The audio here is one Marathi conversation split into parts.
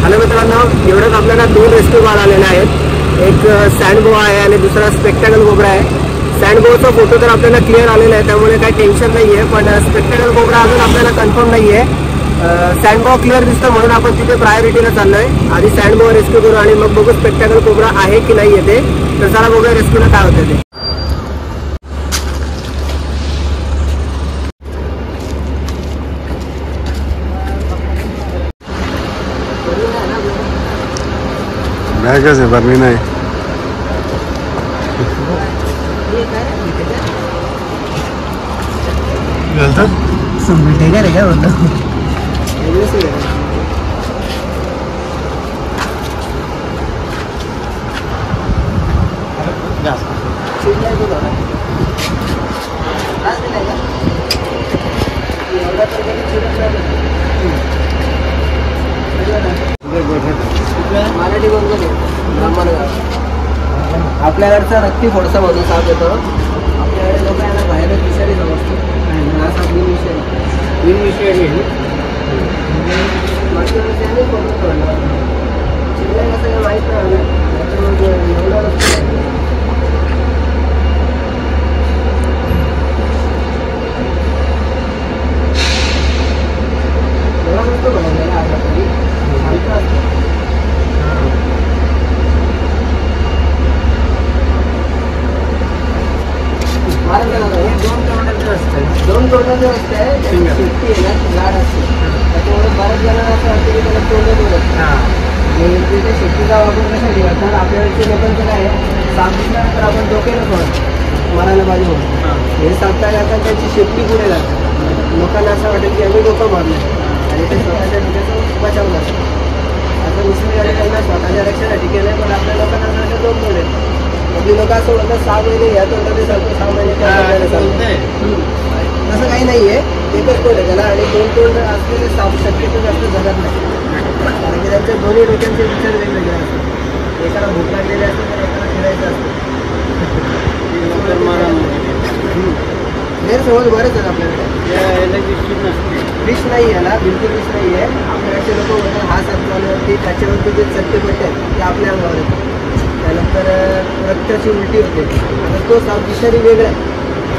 हॅलो मित्रांनो, एवढंच आपल्याला 2 रेस्क्यू कॉल आलेले आहेत. एक सँडबो आहे आणि दुसरा स्पेक्टॅकल कोबरा आहे. सँडबोचा फोटो तर आपल्याला क्लिअर आलेला आहे, त्यामुळे काही टेन्शन नाही आहे. पण स्पेक्टॅकल कोबरा अजून आपल्याला कन्फर्म नाही आहे. सँडबो क्लिअर दिसतं म्हणून आपण तिथे प्रायोरिटीला चाललोय. आधी सँडबो रेस्क्यू करू आणि मग बघू स्पेक्टॅकल कोबरा आहे की नाही येते. तर चला बघूया रेस्क्यूला काय होतं ते. कैसे भरनी नहीं मिटेगा रे क्या बोलता मराठी आपल्याकडचा नक्की थोडासा मधून साफ येतो. आपल्याकडे लोक याला बाहेरच विषारी समजतो. हा साप बिनविषारी मागच्या वर्षी आम्ही फोटो काढला. चिल्ला कसं काय माहीत नाही आलं, त्याच्यामुळे एवढं लक्ष एवढा नसतो बनवलेला आला तरी शांत असतो. दोन तोंडाचे असते, शेपटी आहे ना लाड असते, त्याच्यामुळे बऱ्याच जणांना असं वाटतं की त्याला तोंड असतं. आणि तिथे शेपटीचा वापर कशासाठी करतात, आपल्याकडचे लोकांचं काय आहे, साप दिसल्यानंतर आपण डोक्याला सोडतो मारायला पाहिजे म्हणून. हे साप काय करतात, त्यांची शेपटी पुढे जातात. लोकांना असं वाटेल की आम्ही डोकं मारलं आणि ते स्वतःच्या डोक्याचं बचाव करतात. असं निसर्गाने त्यांना स्वतःच्या रक्षणासाठी केलं. पण आपल्या लोकांना असं वाटतं दोन तोंड आहेत. आपली लोक असं म्हणतात 6 महिने या तोंडाने सांगतो, 6 महिने त्या तोंडाने सांगतो. असं काही नाही आहे, एकच तोंड आहे त्याला. आणि 2 तोंड असलेले साप शक्यतो जास्त जगत नाही, कारण की त्यांच्या दोन्ही डोक्यांचे विचार वेगवेगळे असतात. एकाला भूक लागलेली असते तर एकाला फिरायचं असतं. गैरसमज बरेच आहेत आपल्याकडे. विष नाही आहे ना, बिलकुल विष नाही आहे. आपल्याकडचे लोक म्हणतात हा साप चालवरती त्याच्यावरती जे चट्टे पट्टे आहेत ते आपल्या अंगावर येतात. त्यानंतर रक्ताची उलटी होते. आता तो साप विषारी वेगळा आहे.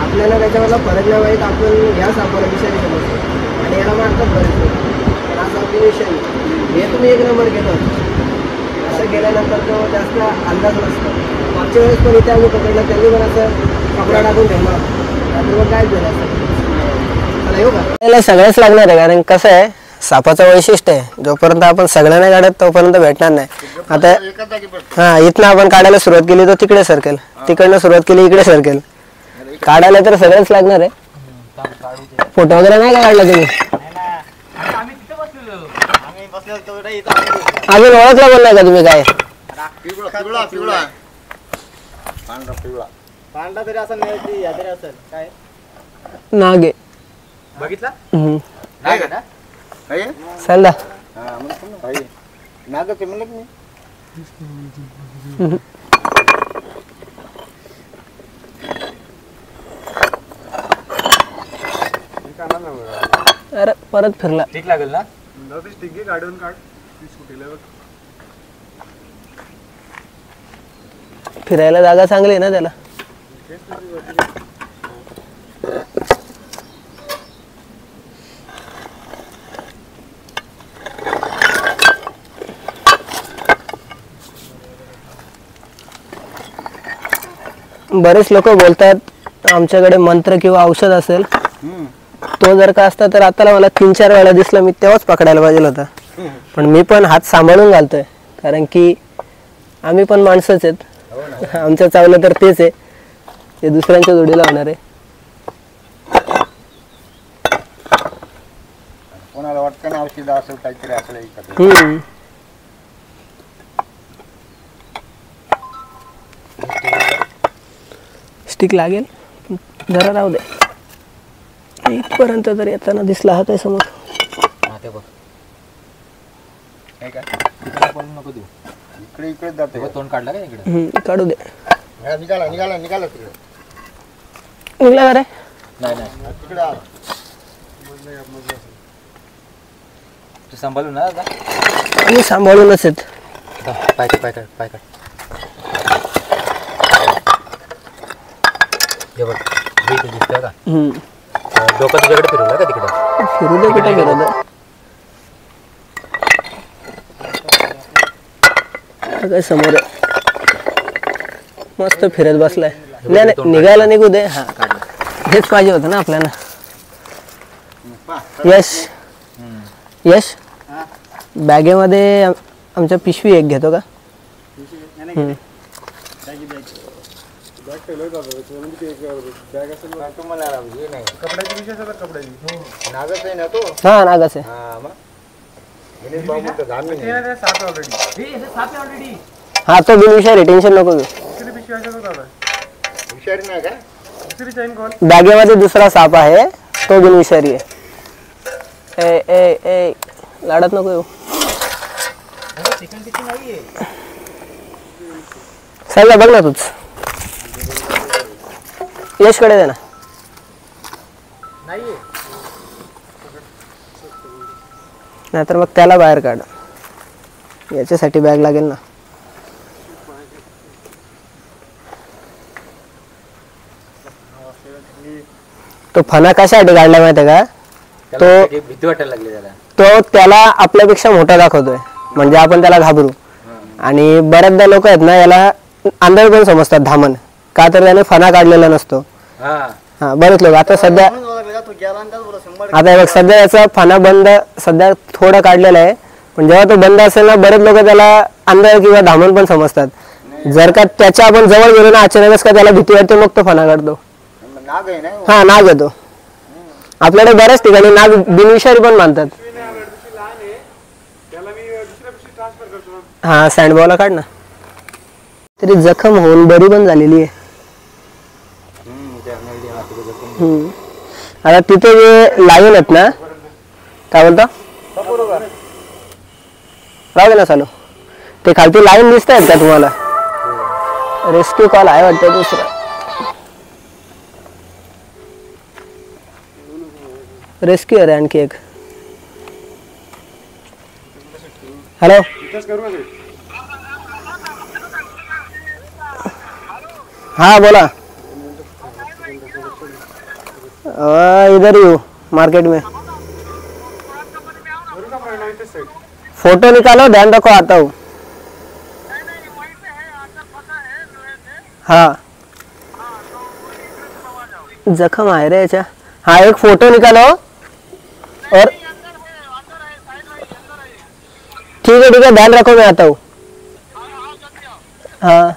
आपल्याला त्याच्यावरला फरक नाही माहीत, आपण ह्या सापाला विषारी समजतो आणि याला मारतात बरेच लोक. पण हा साप विषारी हे तुम्ही 1 नंबर घेतो. असं गेल्यानंतर तो जास्त अंदाज नसतो. मागच्या वेळेस पण इथे आम्ही पकडलं, त्यांनी पण असं कपडा टाकून ठेवला, त्यामुळे काय झालं असं. चला येऊ का, त्याला सगळ्याच लागणार आहे. कारण कसं आहे, सापाचं वैशिष्ट्य आहे, जोपर्यंत आपण सगळं नाही काढत तोपर्यंत भेटणार नाही. आता हा, इथनं आपण काढायला सुरुवात केली तर तिकडे सरकेल, तिकडनं सुरुवात केली इकडे सरकेल. काढायला तर सगळंच लागणार आहे. फोटो वगैरे नाही का काढला तुम्ही? अजून ओळखला पण नाही का तुम्ही काय? पांढरा तरी असं नाही, या तरी असेल काय नागे बघितला चला नाग ते म्हणलं की अरे परत फिरला. ठीक लागेल ना. काढून काढ फिरायला जागा चांगली आहे ना त्याला. बरेच लोक बोलतात आमच्याकडे मंत्र किंवा औषध असेल. तो जर का असता तर आता मला 3-4 वेळा दिसला, मी तेव्हाच पकडायला पाहिजे होता. पण मी पण हात सांभाळून घालतोय, कारण की आम्ही पण माणसंच आहेत. आमचं चावलं तर तेच आहे, ते दुसऱ्यांच्या जोडीला होणार आहे. कोणाला वाटतं ना औषध असेल काहीतरी असेल. स्टिक लागेल, जरा राहू दे. इथपर्यंत जर येताना दिसला हा काय समोर. नको देऊ, इकडे इकडे जाते. तोंड काढला का इकडे? काढू दे. निघाला निघाला निघाला तिकडे. निघला का रे? नाही नाही तिकडे आला. तू सांभाळू ना आता. आणि सांभाळूनच आहेत. पाय काढ. हे बघ इथे दिसतंय का? डोकं तुझ्याकडे फिरवलं का तिकडे? फिरू दे कुठे फिरवलं. काय समोर आहे. मस्त फिरत बसलाय. नाही निघायला निघू दे. हा हेच पाहिजे होतं ना आपल्याला. यश बॅगेमध्ये आमच्या पिशवी एक घेतो का? हा नागच आहे. हा तो बिनविषारी टेन्शन नको घेऊ. बॅगेमध्ये दुसरा साप आहे तो बिनविषारी आहे. ए लाडत नको येऊ. साईला बघ ना तूच. यशकडे दे ना. नाहीतर मग त्याला बाहेर काढ. याच्यासाठी बॅग लागेल ना. तो फणा कशासाठी काढला माहितीये का? तो भीती वाटायला लागली त्याला. तो त्याला आपल्यापेक्षा मोठा दाखवतोय म्हणजे आपण त्याला घाबरू. आणि बऱ्याचदा लोक आहेत ना याला अंधार पण समजतात धामण का तर त्याने फणा काढलेला नसतो. हा बरेच लोक आता सध्या सध्या याचा फणा बंद सध्या थोडं काढलेला आहे. पण जेव्हा तो बंद असेल ना बरेच लोक त्याला अंधार किंवा धामण पण समजतात. जर का त्याच्या आपण जवळ गेलो ना अचानकच का त्याला भीती वाटते मग तो फणा काढतो. हा नाग येतो. आपल्याकडे बऱ्याच ठिकाणी नाग बिनविषारी पण मानतात. हा सँडबॉल काढ ना. तरी जखम होऊन बरी पण झालेली आहे. आता तिथे जे लाईन आहेत ना काय बोलता राहू दे ना चालू. ते खालती लाईन दिसत आहेत का तुम्हाला? रेस्क्यू कॉल आहे वाटतं दुसरा. रेस्क्यू आहे आणखी एक. हॅलो हाँ बोला. इधर ही हूँ मार्केट में. फोटो निकालो ध्यान रखो आता हूँ. हाँ जख्म आहे रे याच्या. हाँ एक फोटो निकालो और ठीक है ध्यान रखो मैं आता हूँ. हाँ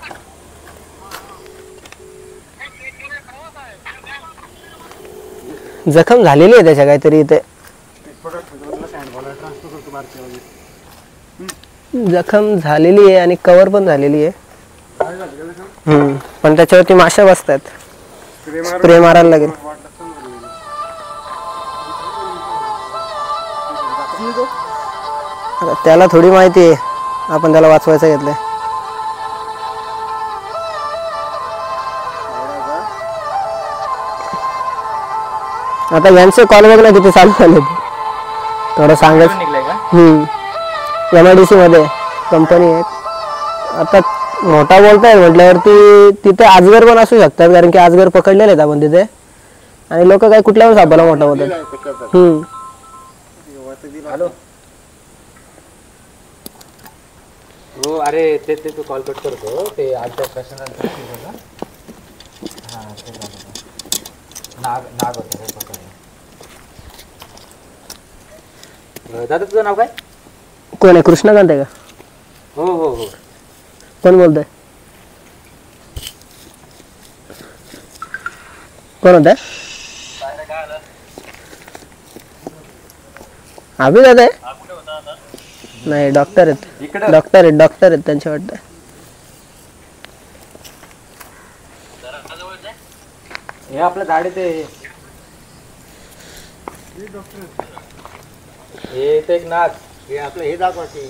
जखम झालेली आहे त्याच्या काहीतरी इथे. जखम झालेली आहे आणि कव्हर पण झालेली आहे. पण त्याच्यावरती माशा बसतात. स्प्रे मारायला लागेल. त्याला थोडी माहिती आहे आपण त्याला वाचवायचं घेतलंय. आता यांचे कॉल बघ ना किती चालू झाले. थोडं सांगत. MIDC मध्ये कंपनी आहे. आता मोठा बोलताय म्हटल्यावरती तिथे आजगर पण असू शकतात कारण की आजगर पकडलेले आहेत आपण तिथे. आणि लोक काय कुठल्या पण सापाला मोठा बोलतात. हॅलो हो अरे ते तू कॉल कट करतो. ते आजच्या प्रश्नांचा नाग होतं. दादा तुझं नाव काय? कोण आहे? कृष्णकांत आहे का? हो हो हो. कोण बोलतोय? कोण होत? अभि दादा आहे? नाही डॉक्टर आहेत. डॉक्टर आहेत त्यांच्या वाटतं. हे आपल्या गाडी ते हे ते एक नाग हे आपलं हे दाखवायचे.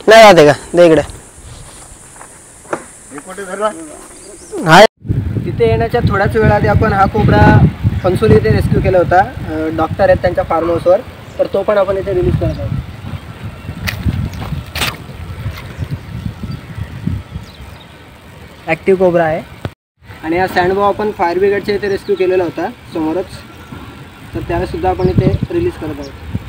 नाही राहते का? दे इकडे. हाय इथे येण्याच्या थोड्याच वेळ आधी आपण हा कोबरा फणसोली इथे रेस्क्यू केला होता. डॉक्टर आहेत त्यांच्या फार्म हाऊसवर, तर तो पण आपण इथे रिलीज करत आहोत. ॲक्टिव्ह कोबरा आहे. आणि हा सँडबॉ आपण फायर ब्रिगेडच्या इथे रेस्क्यू केलेला होता समोरच, तर त्यावेळेसुद्धा आपण इथे रिलीज करत आहोत.